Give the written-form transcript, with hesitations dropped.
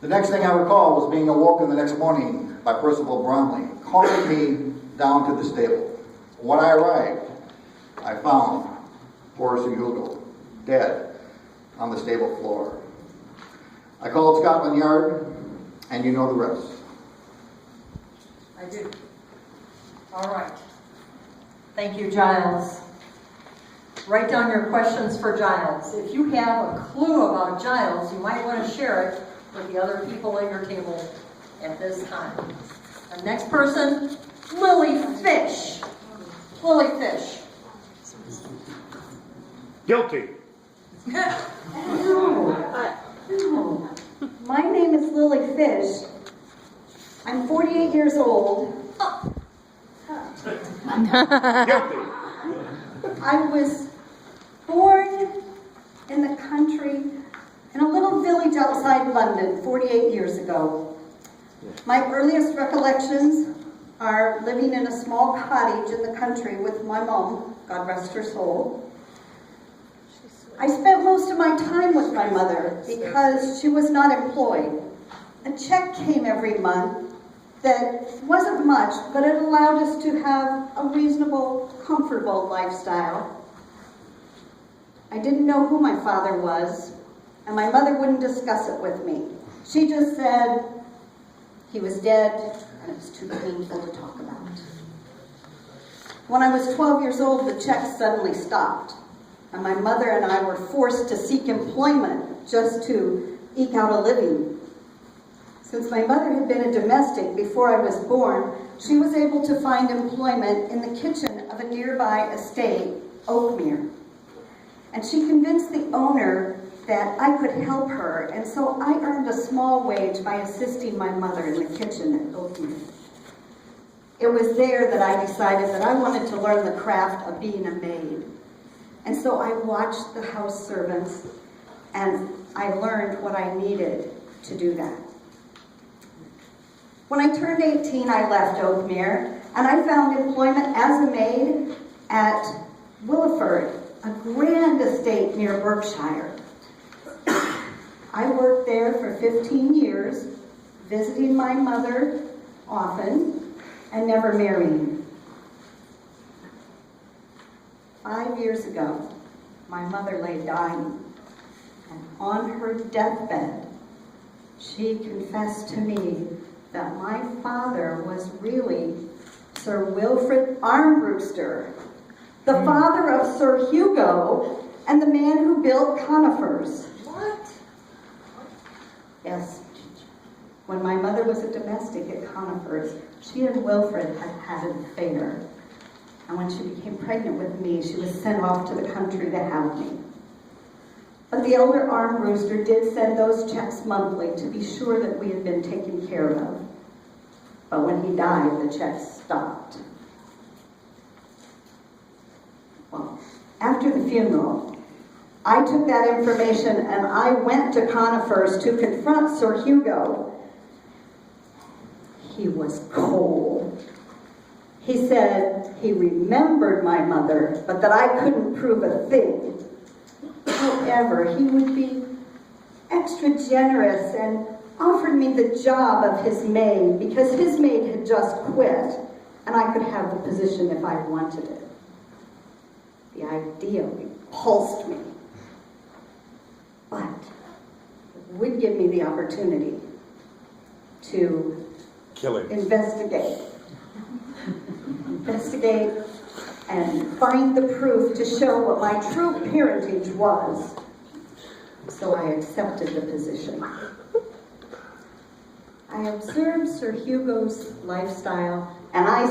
The next thing I recall was being awoken the next morning by Percival Bromley, calling me down to the stable. When I arrived, I found poor Sir Hugo dead on the stable floor. I called Scotland Yard, and you know the rest. I do. All right. Thank you, Giles. Write down your questions for Giles. If you have a clue about Giles, you might want to share it with the other people at your table at this time. The next person, Lily Fish. Lily Fish. Guilty. No. My name is Lily Fish. I'm 48 years old. Guilty. I was born in the country in a little village outside London 48 years ago. My earliest recollections are living in a small cottage in the country with my mom, God rest her soul. I spent most of my time with my mother because she was not employed. A check came every month that wasn't much, but it allowed us to have a reasonable, comfortable lifestyle. I didn't know who my father was, and my mother wouldn't discuss it with me. She just said he was dead, and it was too painful to talk about. When I was 12 years old, the checks suddenly stopped, and my mother and I were forced to seek employment just to eke out a living. Since my mother had been a domestic before I was born, she was able to find employment in the kitchen of a nearby estate, Oakmere. And she convinced the owner that I could help her, and so I earned a small wage by assisting my mother in the kitchen at Butler. It was there that I decided that I wanted to learn the craft of being a maid. And so I watched the house servants, and I learned what I needed to do that. When I turned 18, I left Oakmere, and I found employment as a maid at Williford, a grand estate near Berkshire. I worked there for 15 years, visiting my mother often, and never marrying. 5 years ago, my mother lay dying, and on her deathbed, she confessed to me that my father was really Sir Wilfrid Armbruster, the father of Sir Hugo and the man who built conifers. What? Yes. When my mother was a domestic at Conifers, she and Wilfrid had had an affair. And when she became pregnant with me, she was sent off to the country to have me. But the elder Armbruster did send those checks monthly to be sure that we had been taken care of. But when he died, the checks stopped. Well, after the funeral, I took that information and I went to Conifers to confront Sir Hugo. He was cold. He said he remembered my mother, but that I couldn't prove a thing. However, he would be extra generous and offered me the job of his maid because his maid had just quit and I could have the position if I wanted it. The idea repulsed me, but it would give me the opportunity to investigate and find the proof to show what my true parentage was. So I accepted the position. I observed Sir Hugo's lifestyle, and I